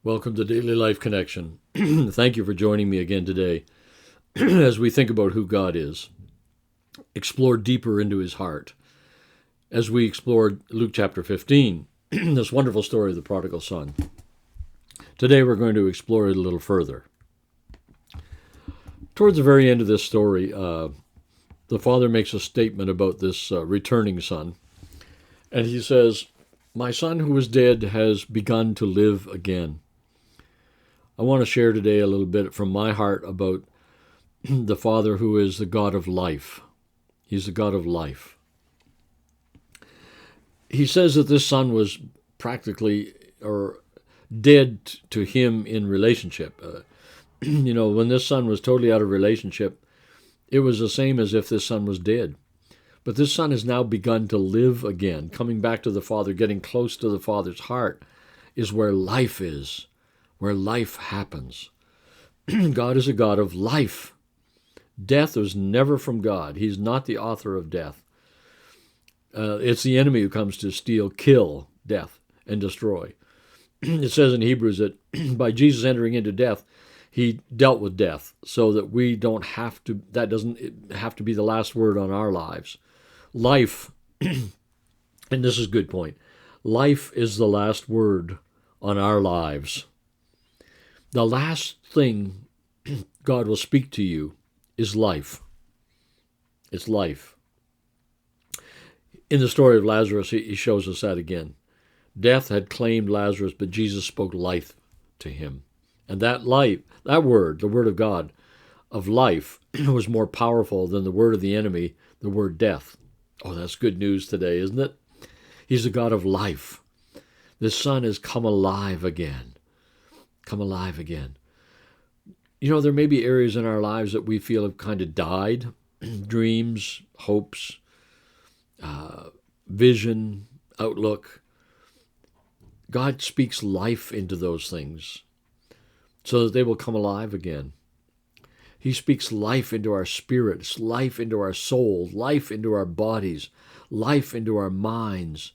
Welcome to Daily Life Connection. Thank you for joining me again today as we think about who God is, explore deeper into his heart. As we explored Luke chapter 15, this wonderful story of the prodigal son. Today we're going to explore it a little further. Towards the very end of this story, the father makes a statement about this returning son. And he says, "My son who was dead has begun to live again." I want to share today a little bit from my heart about the Father who is the God of life. He's the God of life. He says that this son was practically or dead to him in relationship. When this son was totally out of relationship, it was the same as if this son was dead. But this son has now begun to live again, coming back to the Father, getting close to the Father's heart is where life is. Where life happens. God is a God of life. Death was never from God. He's not the author of death. It's the enemy who comes to steal, kill, death, and destroy. It says in Hebrews that by Jesus entering into death, he dealt with death so that we don't have to, that doesn't have to be the last word on our lives. Life, and this is a good point, life is the last word on our lives. The last thing God will speak to you is life. It's life. In the story of Lazarus, he shows us that again. Death had claimed Lazarus, but Jesus spoke life to him. And that life, that word, the word of God, of life, was more powerful than the word of the enemy, the word death. Oh, that's good news today, isn't it? He's the God of life. The Son has come alive again. Come alive again. There may be areas in our lives that we feel have kind of died. Dreams, hopes, vision, outlook. God speaks life into those things so that they will come alive again. He speaks life into our spirits, life into our souls, life into our bodies, life into our minds,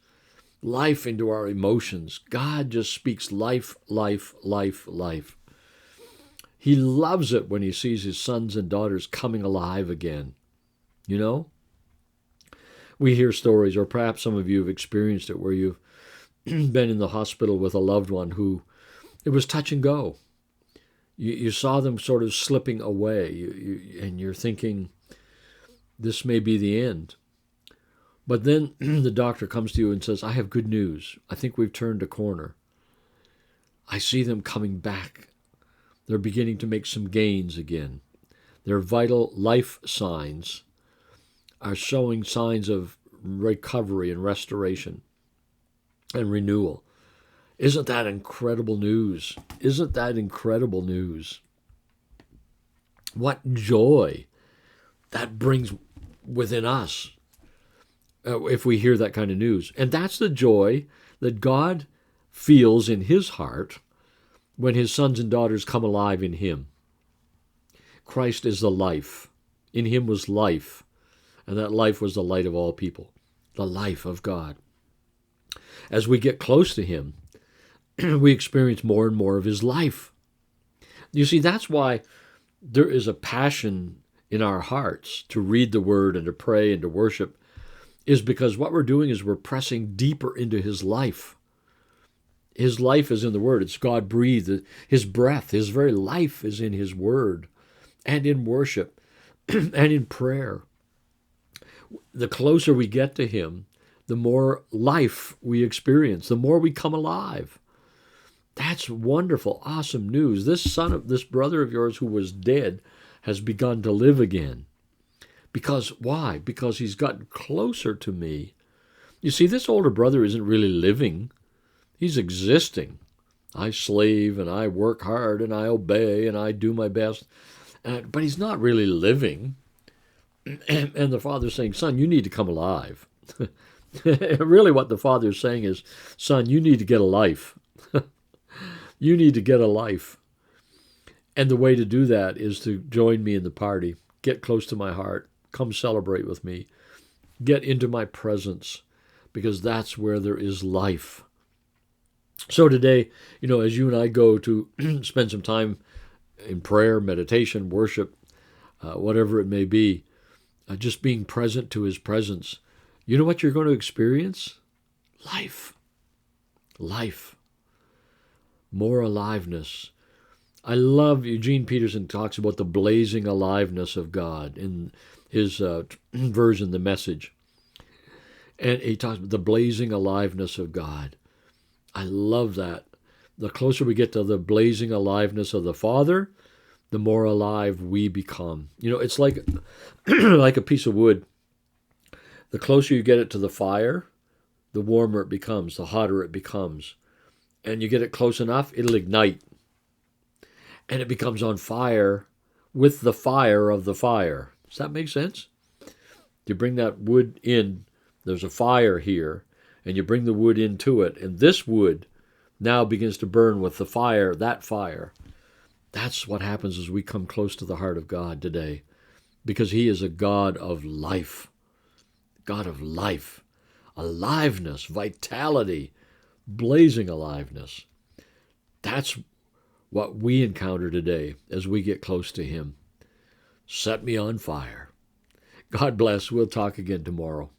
life into our emotions. God just speaks life, life, life, life. He loves it when he sees his sons and daughters coming alive again. We hear stories, or perhaps some of you have experienced it, where you've been in the hospital with a loved one who it was touch and go. You saw them sort of slipping away, and you're thinking, this may be the end. But then the doctor comes to you and says, I have good news. I think we've turned a corner. I see them coming back. They're beginning to make some gains again. Their vital life signs are showing signs of recovery and restoration and renewal. Isn't that incredible news? Isn't that incredible news? What joy that brings within us. If we hear that kind of news. And that's the joy that God feels in his heart when his sons and daughters come alive in him. Christ is the life. In him was life, and that life was the light of all people, the life of God. As we get close to him, we experience more and more of his life. You see, that's why there is a passion in our hearts to read the word and to pray and to worship, is because what we're doing is we're pressing deeper into his life. His life is in the word. It's God breathed. His breath, his very life is in his word and in worship and in prayer. The closer we get to him, the more life we experience, the more we come alive. That's wonderful, awesome news. This brother of yours who was dead has begun to live again. Because why? Because he's gotten closer to me. You see, this older brother isn't really living. He's existing. I slave and I work hard and I obey and I do my best. But he's not really living. And the father's saying, son, you need to come alive. Really what the father's saying is, son, you need to get a life. You need to get a life. And the way to do that is to join me in the party. Get close to my heart. Come celebrate with me. Get into my presence, because that's where there is life. So today, as you and I go to spend some time in prayer, meditation, worship, whatever it may be, just being present to his presence, you know what you're going to experience? Life. Life. More aliveness. I love Eugene Peterson talks about the blazing aliveness of God in his version, The Message. And he talks about the blazing aliveness of God. I love that. The closer we get to the blazing aliveness of the Father, the more alive we become. It's like like a piece of wood. The closer you get it to the fire, the warmer it becomes, the hotter it becomes. And you get it close enough, it'll ignite. And it becomes on fire with the fire of the fire. Does that make sense? You bring that wood in, there's a fire here, and you bring the wood into it, and this wood now begins to burn with the fire, that fire. That's what happens as we come close to the heart of God today, because he is a God of life. God of life, aliveness, vitality, blazing aliveness. That's what we encounter today as we get close to him. Set me on fire. God bless. We'll talk again tomorrow.